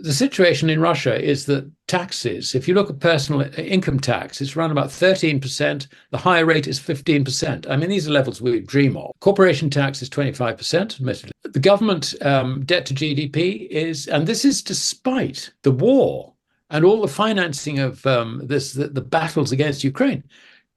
the situation in Russia is that taxes, if you look at personal income tax, it's around about 13%. The higher rate is 15%. I mean, these are levels we dream of. Corporation tax is 25%, admittedly. The government debt to GDP is, and this is despite the war and all the financing of the battles against Ukraine.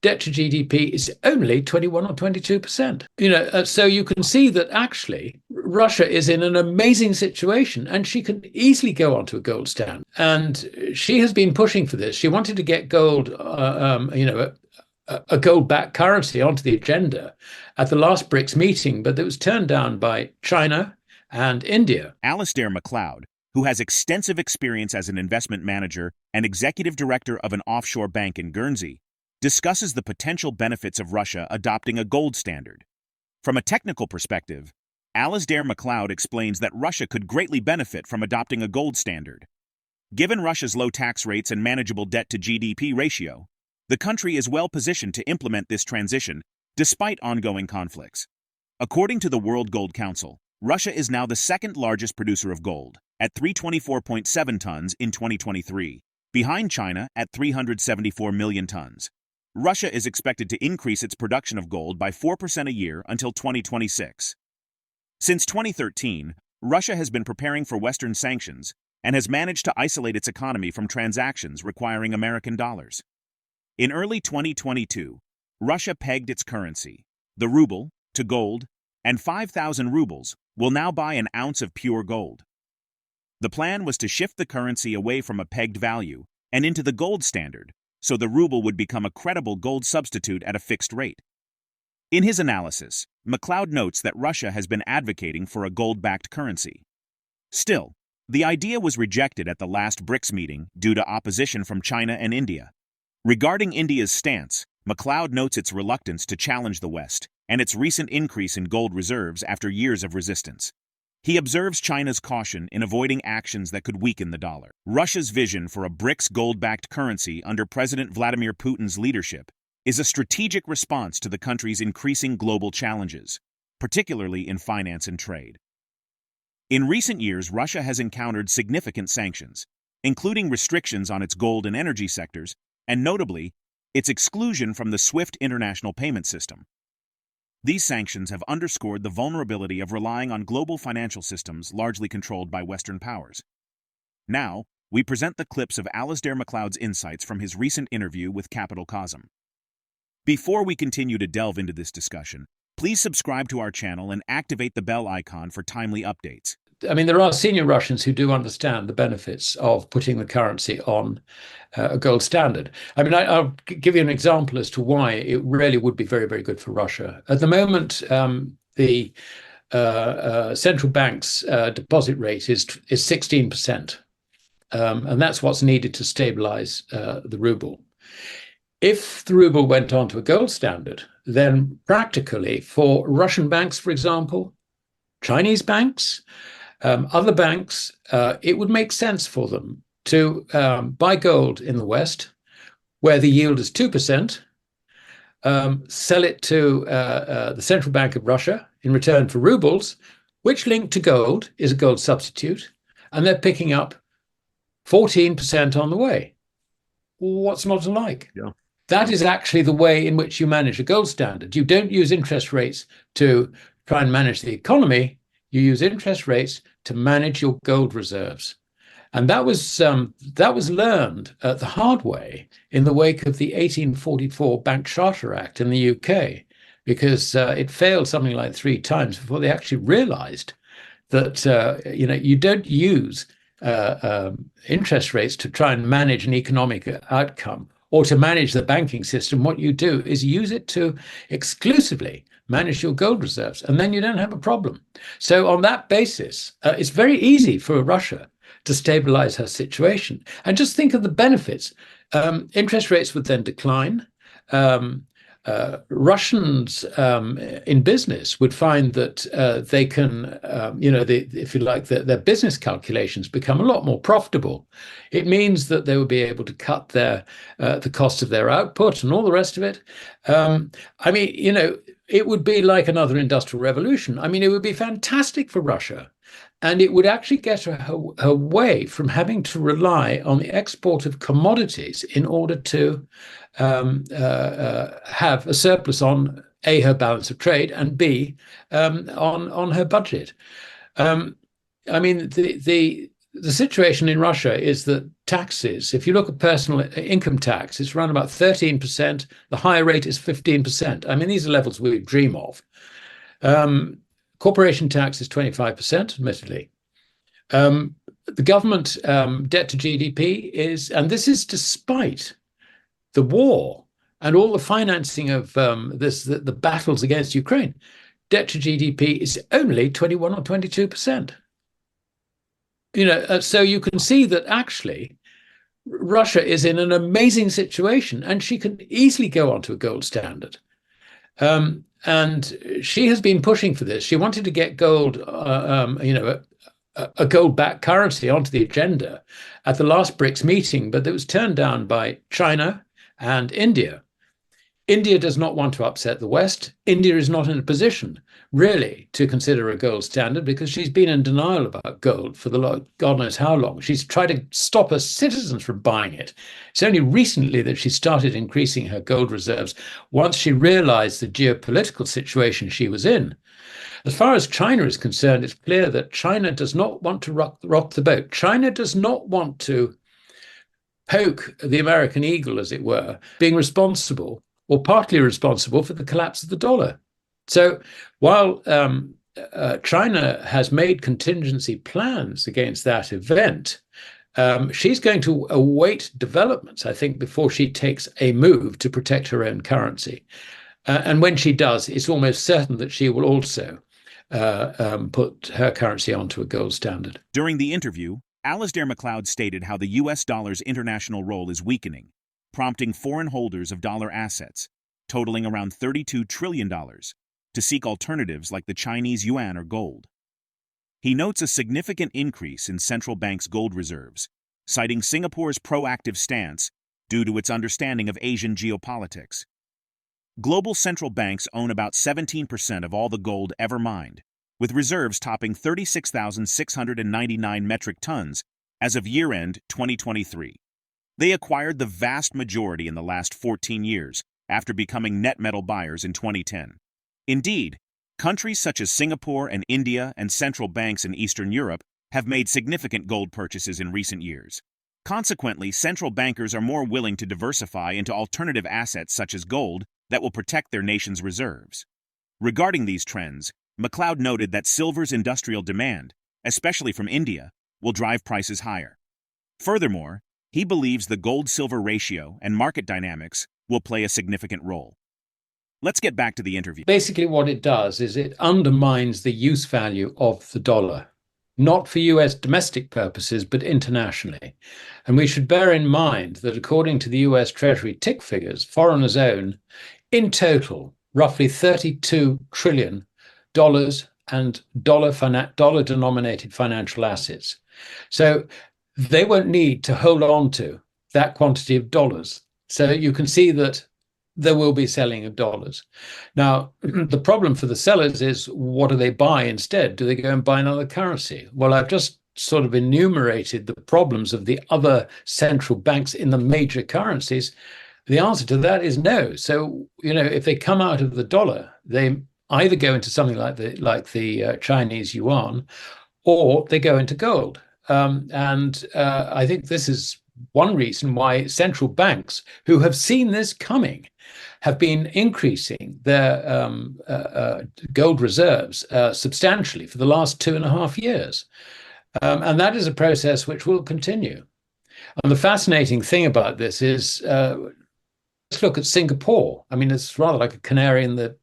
Debt to GDP is only 21 or 22%. So you can see that actually Russia is in an amazing situation, and she can easily go onto a gold standard. And she has been pushing for this. She wanted to get gold, a gold-backed currency onto the agenda at the last BRICS meeting, but it was turned down by China and India. Alasdair Macleod, who has extensive experience as an investment manager and executive director of an offshore bank in Guernsey, discusses the potential benefits of Russia adopting a gold standard. From a technical perspective, Alasdair Macleod explains that Russia could greatly benefit from adopting a gold standard. Given Russia's low tax rates and manageable debt-to-GDP ratio, the country is well positioned to implement this transition despite ongoing conflicts. According to the World Gold Council, Russia is now the second largest producer of gold, at 324.7 tons in 2023, behind China at 374 million tons. Russia is expected to increase its production of gold by 4% a year until 2026. Since 2013, Russia has been preparing for Western sanctions and has managed to isolate its economy from transactions requiring American dollars. In early 2022, Russia pegged its currency, the ruble, to gold, and 5,000 rubles will now buy an ounce of pure gold. The plan was to shift the currency away from a pegged value and into the gold standard, so the ruble would become a credible gold substitute at a fixed rate. In his analysis, Macleod notes that Russia has been advocating for a gold-backed currency. Still, the idea was rejected at the last BRICS meeting due to opposition from China and India. Regarding India's stance, Macleod notes its reluctance to challenge the West and its recent increase in gold reserves after years of resistance. He observes China's caution in avoiding actions that could weaken the dollar. Russia's vision for a BRICS gold-backed currency under President Vladimir Putin's leadership is a strategic response to the country's increasing global challenges, particularly in finance and trade. In recent years, Russia has encountered significant sanctions, including restrictions on its gold and energy sectors, and notably, its exclusion from the SWIFT international payment system. These sanctions have underscored the vulnerability of relying on global financial systems largely controlled by Western powers. Now, we present the clips of Alasdair Macleod's insights from his recent interview with Capital Cosm. Before we continue to delve into this discussion, please subscribe to our channel and activate the bell icon for timely updates. I mean, there are senior Russians who do understand the benefits of putting the currency on a gold standard. I mean, I'll give you an example as to why it really would be very, very good for Russia. At the moment, the central bank's deposit rate is 16%, and that's what's needed to stabilize the ruble. If the ruble went on to a gold standard, then practically for Russian banks, for example, Chinese banks, other banks, it would make sense for them to buy gold in the West, where the yield is 2%, sell it to the Central Bank of Russia in return for rubles, which linked to gold is a gold substitute, and they're picking up 14% on the way. What's not to like? Yeah. That is actually the way in which you manage a gold standard. You don't use interest rates to try and manage the economy. You use interest rates to manage your gold reserves. And that was learned the hard way in the wake of the 1844 Bank Charter Act in the UK, because it failed something like 3 times before they actually realized that you don't use interest rates to try and manage an economic outcome or to manage the banking system. What you do is use it to exclusively manage your gold reserves, and then you don't have a problem. So on that basis, it's very easy for Russia to stabilize her situation. And just think of the benefits. Interest rates would then decline. Russians in business would find that they can, if you like, their business calculations become a lot more profitable. It means that they will be able to cut the cost of their output and all the rest of it. It would be like another industrial revolution. I mean, it would be fantastic for Russia. And it would actually get her away from having to rely on the export of commodities in order to have a surplus on A, her balance of trade, and B, on her budget. I mean, the situation in Russia is that taxes, if you look at personal income tax, it's around about 13%. The higher rate is 15%. I mean, these are levels we dream of. Corporation tax is 25%, admittedly. The government debt to GDP is, and this is despite the war and all the financing of the battles against Ukraine, debt to GDP is only 21 or 22%. So you can see that actually Russia is in an amazing situation, and she can easily go onto a gold standard. And she has been pushing for this. She wanted to get gold, a gold-backed currency onto the agenda at the last BRICS meeting, but it was turned down by China and India. India does not want to upset the West. India is not in a position, really, to consider a gold standard because she's been in denial about gold for God knows how long. She's tried to stop her citizens from buying it. It's only recently that she started increasing her gold reserves once she realized the geopolitical situation she was in. As far as China is concerned, it's clear that China does not want to rock the boat. China does not want to poke the American eagle, as it were, being responsible or partly responsible for the collapse of the dollar. So while China has made contingency plans against that event, she's going to await developments, I think, before she takes a move to protect her own currency. And when she does, it's almost certain that she will also put her currency onto a gold standard. During the interview, Alasdair Macleod stated how the US dollar's international role is weakening, prompting foreign holders of dollar assets, totaling around $32 trillion, to seek alternatives like the Chinese yuan or gold. He notes a significant increase in central banks' gold reserves, citing Singapore's proactive stance due to its understanding of Asian geopolitics. Global central banks own about 17% of all the gold ever mined, with reserves topping 36,699 metric tons as of year-end 2023. They acquired the vast majority in the last 14 years after becoming net metal buyers in 2010. Indeed, countries such as Singapore and India and central banks in Eastern Europe have made significant gold purchases in recent years. Consequently, central bankers are more willing to diversify into alternative assets such as gold that will protect their nation's reserves. Regarding these trends, Macleod noted that silver's industrial demand, especially from India, will drive prices higher. Furthermore, he believes the gold-silver ratio and market dynamics will play a significant role. Let's get back to the interview. Basically, what it does is it undermines the use value of the dollar, not for US domestic purposes, but internationally. And we should bear in mind that according to the US Treasury tick figures, foreigners own, in total, roughly $32 trillion and dollar-denominated financial assets. So they won't need to hold on to that quantity of dollars. So you can see that there will be selling of dollars. Now, the problem for the sellers is, what do they buy instead? Do they go and buy another currency? Well, I've just sort of enumerated the problems of the other central banks in the major currencies. The answer to that is no. So, if they come out of the dollar, they either go into something like the Chinese yuan, or they go into gold. I think this is one reason why central banks, who have seen this coming, have been increasing their gold reserves substantially for the last 2.5 years. And that is a process which will continue. And the fascinating thing about this is, let's look at Singapore. I mean, it's rather like a canary in the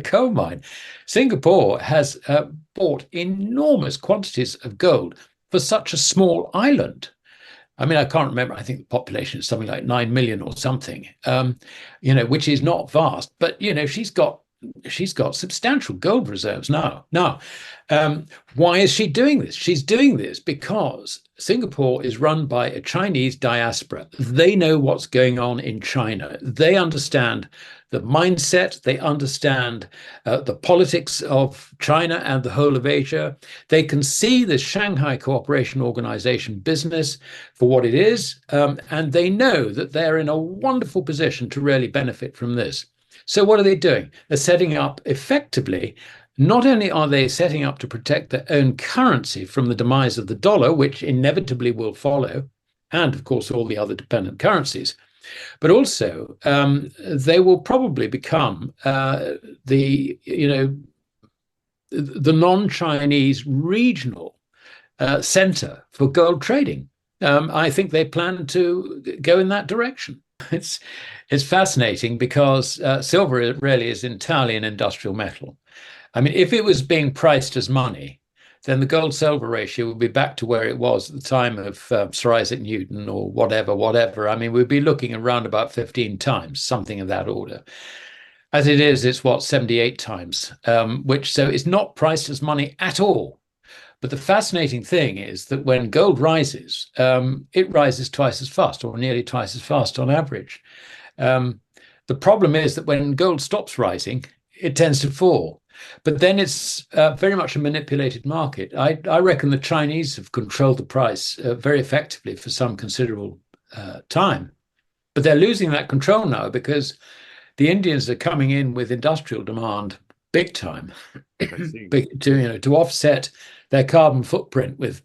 coal mine. Singapore has bought enormous quantities of gold for such a small island. I mean, I can't remember. I think the population is something like 9 million or something, which is not vast. But, she's got she's got substantial gold reserves now. Why is she doing this? She's doing this because Singapore is run by a Chinese diaspora. They know what's going on in China. They understand the mindset. They understand the politics of China and the whole of Asia. They can see the Shanghai Cooperation Organization business for what it is, and they know that they're in a wonderful position to really benefit from this. So what are they doing? They're setting up effectively. Not only are they setting up to protect their own currency from the demise of the dollar, which inevitably will follow, and of course all the other dependent currencies, but also they will probably become the non-Chinese regional center for gold trading. I think they plan to go in that direction. It's fascinating because silver really is entirely an industrial metal. I mean, if it was being priced as money, then the gold-silver ratio would be back to where it was at the time of Sir Isaac Newton or whatever. I mean, we'd be looking around about 15 times, something of that order. As it is, it's 78 times, so it's not priced as money at all. But the fascinating thing is that when gold rises, it rises twice as fast, or nearly twice as fast on average. The problem is that when gold stops rising, it tends to fall. But then it's very much a manipulated market. I reckon the Chinese have controlled the price very effectively for some considerable time. But they're losing that control now because the Indians are coming in with industrial demand big time to offset their carbon footprint with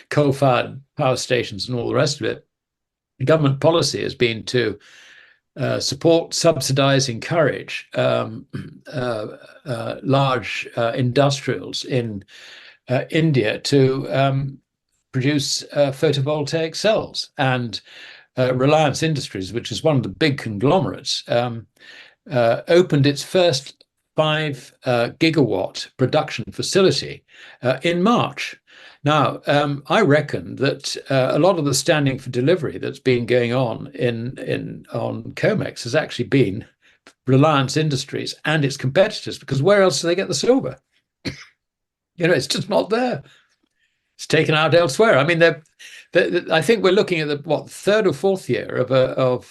coal-fired power stations and all the rest of it. The government policy has been to support, subsidize, encourage large industrials in India to produce photovoltaic cells. And Reliance Industries, which is one of the big conglomerates, opened its first 5 gigawatt production facility in March. Now, I reckon that a lot of the standing for delivery that's been going on on COMEX has actually been Reliance Industries and its competitors, because where else do they get the silver? It's just not there. It's taken out elsewhere. I mean, I think we're looking at the third or fourth year of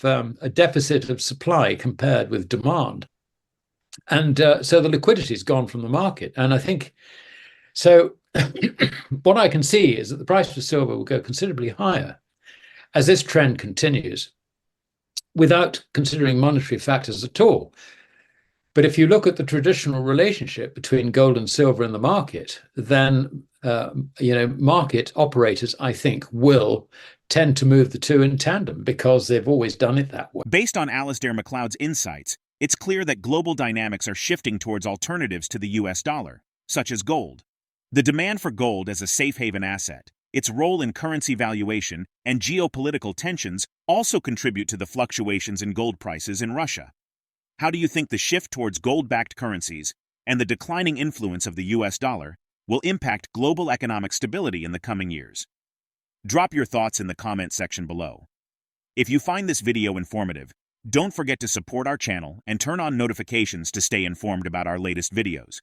a deficit of supply compared with demand, and so the liquidity's gone from the market. And I think so. What I can see is that the price for silver will go considerably higher as this trend continues, without considering monetary factors at all. But if you look at the traditional relationship between gold and silver in the market, then market operators, I think, will tend to move the two in tandem because they've always done it that way. Based on Alasdair Macleod's insights, it's clear that global dynamics are shifting towards alternatives to the US dollar, such as gold. The demand for gold as a safe haven asset, its role in currency valuation, and geopolitical tensions also contribute to the fluctuations in gold prices in Russia. How do you think the shift towards gold-backed currencies and the declining influence of the US dollar will impact global economic stability in the coming years? Drop your thoughts in the comment section below. If you find this video informative, don't forget to support our channel and turn on notifications to stay informed about our latest videos.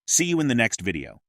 See you in the next video.